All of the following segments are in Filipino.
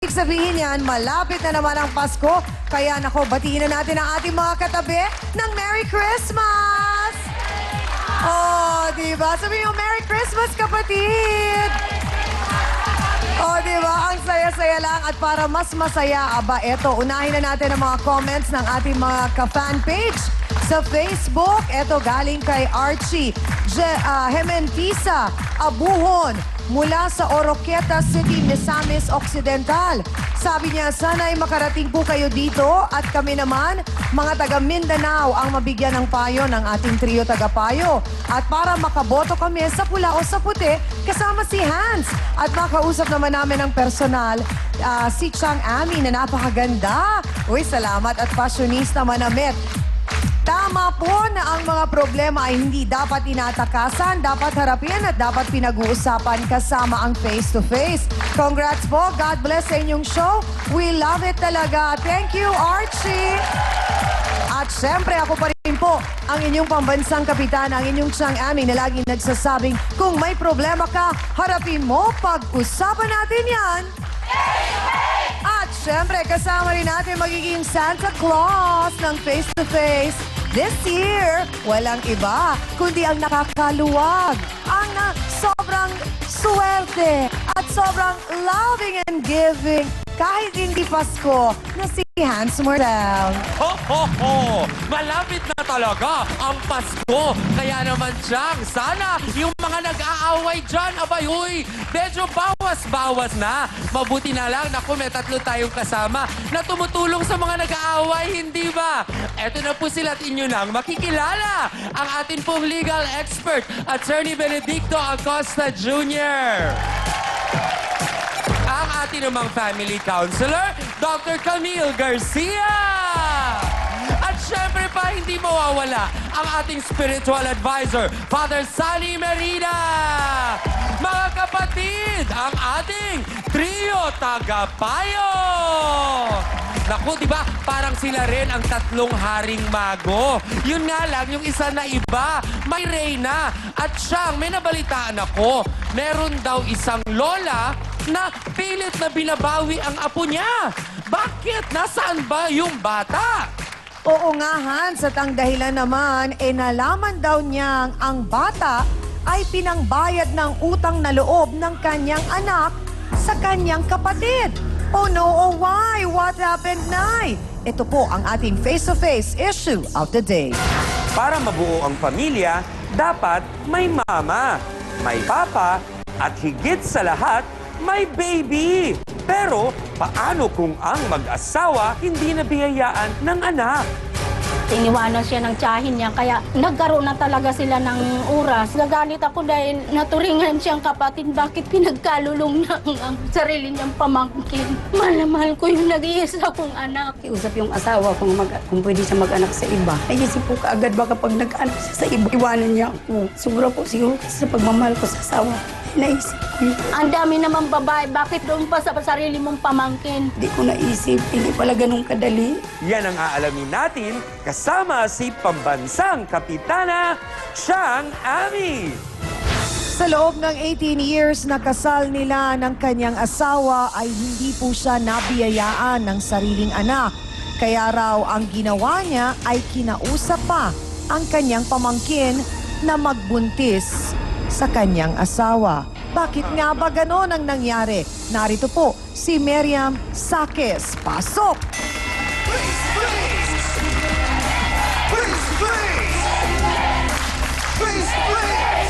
Ibig sabihin yan, malapit na naman ang Pasko. Kaya nako, batiin na natin ang ating mga katabi ng Merry Christmas! Oh, diba? Sabihin mo, Merry Christmas, kapatid! Oh, diba? Ang saya-saya lang. At para mas masaya, aba, eto, unahin na natin ang mga comments ng ating mga ka-fan page sa Facebook. Eto, galing kay Archie Hementisa Abuhon mula sa Oroqueta City, Misamis Occidental. Sabi niya, sana'y makarating po kayo dito at kami naman, mga taga Mindanao, ang mabigyan ng payo ng ating trio taga-payo. At para makaboto kami sa pula o sa puti, kasama si Hans. At makausap naman namin ng personal, si Chang Ami na napakaganda. Uy, salamat at fashionista manamit. Tama po na ang mga problema ay hindi dapat tinatakasan, dapat harapin at dapat pinag-uusapan kasama ang face-to-face. Congrats po. God bless sa inyong show. We love it talaga. Thank you, Archie. At syempre, ako pa rin po ang inyong pambansang kapitan, ang inyong Chang Ami na laging nagsasabing, kung may problema ka, harapin mo, pag-usapan natin yan. At syempre, kasama rin natin magiging Santa Claus ng face-to-face. This year, walang iba, kundi ang nakakaluwag, ang sobrang swerte at sobrang loving and giving, kahit hindi Pasko, na si Hans Mordel. Ho, ho, ho! Malapit na talaga ang Pasko. Kaya naman, Chang, sana yung mga nag-aaway dyan, abay, uy, medyo bawas-bawas na. Mabuti na lang, naku, may tatlo tayong kasama na tumutulong sa mga nag-aaway, hindi ba? Eto na po sila at inyo nang makikilala ang atin pong legal expert, Attorney Benedicto Acosta Jr. Ang ating namang family counselor, Dr. Camille Garcia. At syempre pa, hindi mawawala ang ating spiritual advisor, Father Sunny Merida. Mga kapatid, ang ating trio tagapayo. Naku, di ba? Parang sila rin ang tatlong haring mago. Yun nga lang, yung isa na iba, may reyna. At siyang, may nabalitaan ako, meron daw isang lola na pilit na binabawi ang apo niya. Bakit? Nasaan ba yung bata? Oo nga, Hans, at ang dahilan naman, nalaman daw niyang ang bata ay pinangbayad ng utang na loob ng kanyang anak sa kanyang kapatid. Oh no, oh why? What happened, Nay? Ito po ang ating face-to-face issue of the day. Para mabuo ang pamilya, dapat may mama, may papa, at higit sa lahat, may baby. Pero paano kung ang mag-asawa hindi nabiyayaan ng anak? Iniwanan siya ng tiyahin niya, kaya nagkaroon na talaga sila ng oras. Nagalit ako dahil naturingan siyang kapatid, bakit pinagkalulong ng ang sarili niyang pamangkin. Mahal na mahal ko yung nag-iisa kong anak. Usap yung asawa kung pwede siya mag-anak sa iba. Naisip ko kaagad baka pag nag-anak siya sa iba, iwanan niya ako. Siguro po siguro kasi sa pagmamahal ko sa asawa. Naisip ko yun. Ang dami naman babae, bakit doon pa sa sarili mong pamangkin? Hindi ko naisip, hindi pala ganun kadali. Yan ang aalamin natin kasama si Pambansang Kapitana Chang Ami. Sa loob ng 18 years na kasal nila ng kanyang asawa ay hindi po siya nabiyayaan ng sariling anak. Kaya raw ang ginawa niya ay kinausap pa ang kanyang pamangkin na magbuntis sa kanyang asawa. Bakit nga ba ganon ang nangyari? Narito po si Miriam Sakes. Pasok!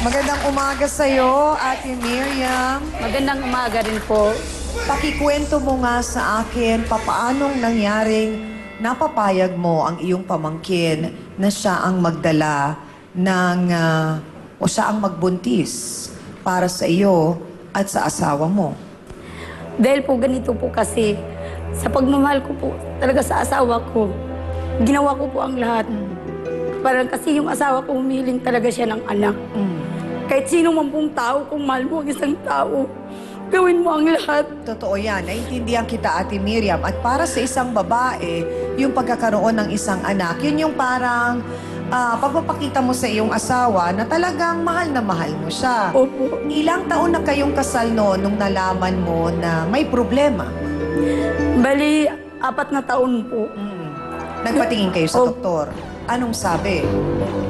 Magandang umaga sa'yo, Ate Miriam. Magandang umaga rin po. Pakikwento mo nga sa akin, papaanong nangyaring napapayag mo ang iyong pamangkin na siya ang magdala ng, o siya ang magbuntis para sa iyo at sa asawa mo. Dahil po ganito po kasi, sa pagmamahal ko po talaga sa asawa ko, ginawa ko po ang lahat. Parang kasi yung asawa ko, humiling talaga siya ng anak. Kahit sino man pong tao, kung mahal mo ang isang tao, gawin mo ang lahat. Totoo yan. Naintindihan kita, Ate Miriam. At para sa isang babae, yung pagkakaroon ng isang anak, yun yung parang pagpapakita mo sa iyong asawa na talagang mahal na mahal mo siya. Opo. Ilang taon na kayong kasal noon nung nalaman mo na may problema? Bali, 4 na taon po. Nagpatingin kayo sa Oh. doktor. Anong sabi?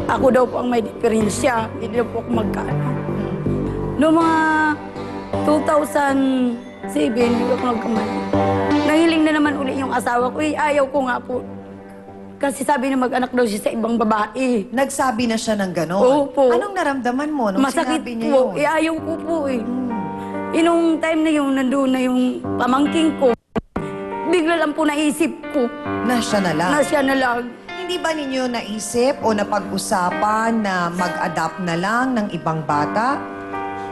Ako daw po ang may diferensya. Hindi daw po ako magkaanak. Noong mga 2007, hindi ako nagkamali. Nahiling na naman uli yung asawa ko. Ayaw ko nga po. Kasi sabi na mag-anak daw siya sa ibang babae. Nagsabi na siya ng gano'n? Opo. Anong naramdaman mo nung Masakit sinabi niya po. yun? Ayaw ko po eh. Inong time na yun, nandun na yung pamangking ko. Bigla lang po naisip ko Na siya na lang? na siya na lang. Hindi ba ninyo naisip o napag-usapan na mag-adapt na lang ng ibang bata?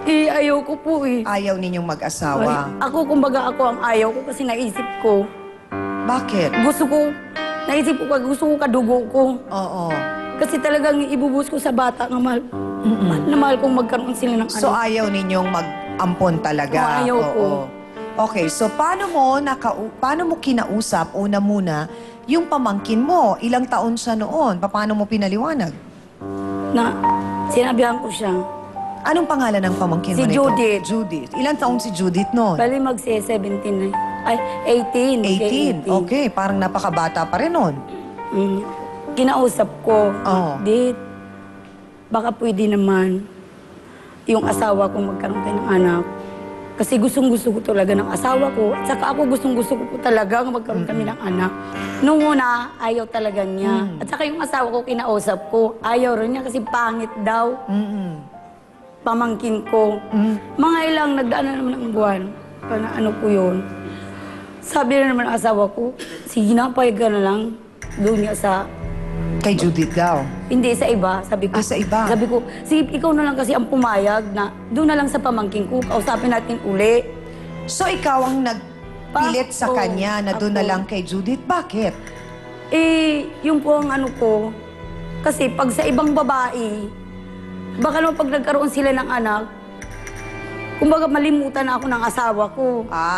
Ayaw ko po eh. Ayaw ninyong mag-asawa? Ako, kumbaga ako ang ayaw ko kasi naisip ko. Bakit? Naisip ko, gusto ko kadugo ko. Oo. Kasi talagang ibubus ko sa bata nga mahal. Na mahal kong magkaroon sila ng So anak. ayaw ninyong mag-ampon talaga? Oo, ayaw ko. Okay, so paano mo kinausap una muna yung pamangkin mo? Ilang taon siya noon? Paano mo pinaliwanag? Na, sinabihan ko siya. Anong pangalan ng pamangkin Si mo nito? Judith. Judith. Ilang taon si Judith noon? Bali mag-17 na. Ay, 18. 18. Okay, parang napakabata pa rin noon. Kinausap ko. Oo. Dit, baka pwede naman yung asawa ko magkaroon kayo ng anak. Kasi gustong-gusto ko talaga ng asawa ko. At saka ako gustong-gusto ko po talaga magkaroon kami ng anak. Nung una, ayaw talaga niya. At saka yung asawa ko, kinausap ko. Ayaw rin niya kasi pangit daw. Pamangkin ko. Mga ilang nagdaan na naman ng buwan. Ano po yun. Sabi na naman ang asawa ko, sige na, payag ka na lang. Doon niya sa... Kay Judith daw. Hindi, sa iba. Sabi ko, Sa iba? Sabi ko, sige, ikaw na lang kasi ang pumayag na doon na lang sa pamangkin ko, kausapin natin uli. So ikaw ang nagpilit sa Oo, kanya na doon na ako. lang kay Judith? Bakit? Yun po ang ano ko. Kasi pag sa ibang babae, baka naman pag nagkaroon sila ng anak, kumbaga malimutan na ako ng asawa ko.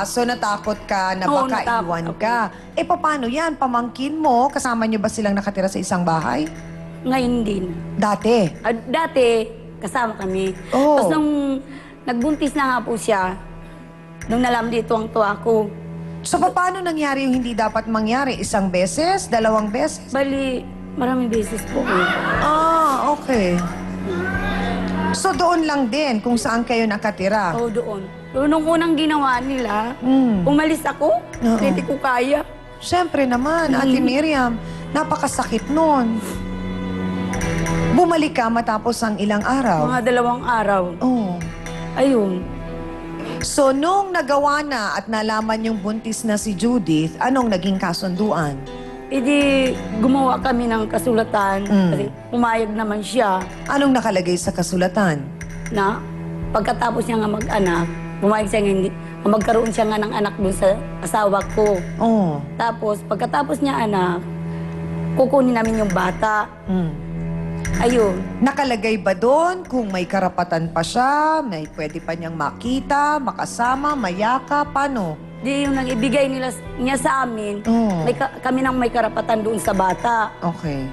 So natakot ka na Oo, baka natakot iwan ako. ka. Paano yan? Pamangkin mo, kasama niyo ba silang nakatira sa isang bahay? Ngayon din. Dati? Dati, kasama kami. Oo. Tapos nung nagbuntis na nga po siya, nung nalaman dito ang tuwa ko, So paano nangyari yung hindi dapat mangyari? Isang beses? Dalawang beses? bali, maraming beses po. Okay. So doon lang din kung saan kayo nakatira? Oo, doon. Nung unang ginawa nila, Mm. umalis ako, Oo. hindi ko kaya. Siyempre naman, Ate Miriam, napakasakit nun. Bumalik ka matapos ang ilang araw? Mga 2 araw. Oo. Ayun. So, nung nagawa na at nalaman yung buntis na si Judith, anong naging kasunduan? Idi gumawa kami ng kasulatan kasi pumayag naman siya Anong nakalagay sa kasulatan? na pagkatapos niya nga mag-anak, pumayag siya nga hindi, magkaroon siya nga ng anak doon sa asawa ko. Oo. Tapos pagkatapos niya anak, kukunin namin yung bata. Ayun. Nakalagay ba doon kung may karapatan pa siya, may pwede pa niyang makita, makasama, mayaka, paano? Di yung nang ibigay niya sa amin, Oo. kami nang may karapatan doon sa bata. Okay.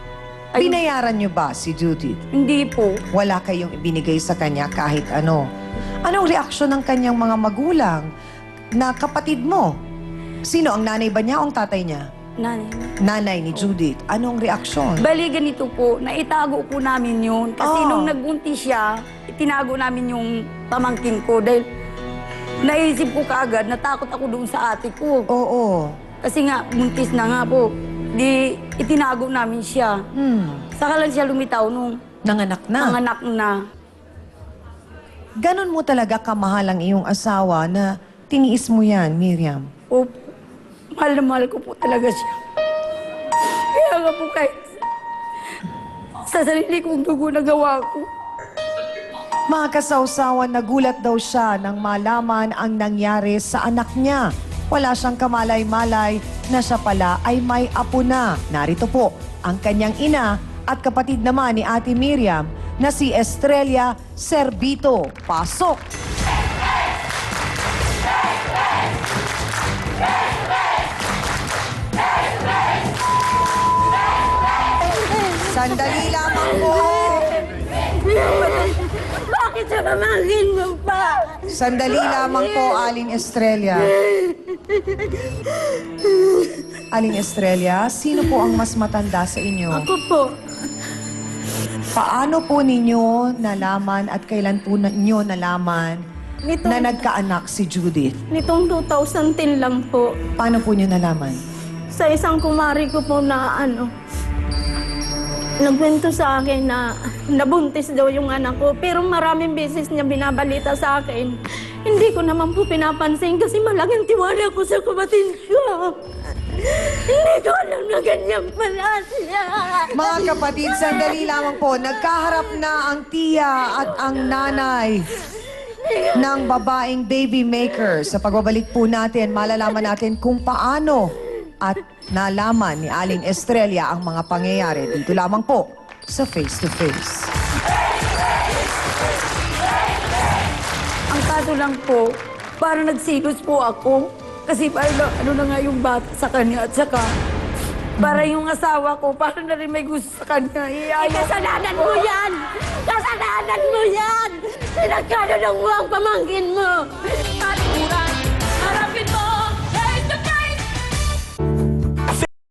Ayun. Binayaran niyo ba si Judith? Hindi po. Wala kayong ibinigay sa kanya kahit ano. Anong reaksyon ng kanyang mga magulang na kapatid mo? Sino? Ang nanay ba niya o ang tatay niya? Nanay. Nanay ni Judith. Anong reaksyon? Bali, ganito po, naitago po namin yun. Kasi Oh. nung nagbuntis siya, itinago namin yung pamangkin ko dahil naisip ko kaagad, natakot ako doon sa ate ko. Oo. Kasi nga, buntis na nga po. Di, itinago namin siya. Saka lang siya lumitaw nung Nanganak na. nanganak na. Ganon mo talaga kamahal ang iyong asawa na tiniis mo yan, Miriam. Opo, mahal na mahal ko po talaga siya. Kaya nga po kahit sa sarili kong dugo na gawa ko. Mga kasawsawan, nagulat daw siya nang malaman ang nangyari sa anak niya. Wala siyang kamalay-malay na siya pala ay may apo na. Narito po ang kanyang ina at kapatid naman ni Ate Miriam na si Estrella Servito. Pasok! Sandali lamang po. Bakit sa pamangkin mo pa? Sandali lamang po, Aling Estrella. Aling Estrella, sino po ang mas matanda sa inyo? Ako po. Paano po ninyo nalaman at kailan po ninyo nalaman na nagkaanak si Judith? Nitong 2010 lang po. Paano po niyo nalaman? Sa isang kumari ko po na nagkwento sa akin na nabuntis daw yung anak ko. Pero maraming beses niya binabalita sa akin. Hindi ko naman po pinapansin kasi malaking tiwala ko sa kapatid ko. Hindi ko alam na ganyan pala siya. Mga kapatid, sandali lamang po. Nagkaharap na ang tiya at ang nanay ng babaeng baby maker. Sa pagbabalik po natin, malalaman natin kung paano at nalaman ni Aling Estrella ang mga pangyayari. Dito lamang po sa Face to Face. Ang kaso lang po, parang nagsilos po ako. Kasi parang ano na nga yung bata sa kanya at saka para yung asawa ko, parang na rin may gusto sa kanya. Kasalanan mo yan! Kasalanan mo yan! Pinagkano ng mo ang pamangkin mo! At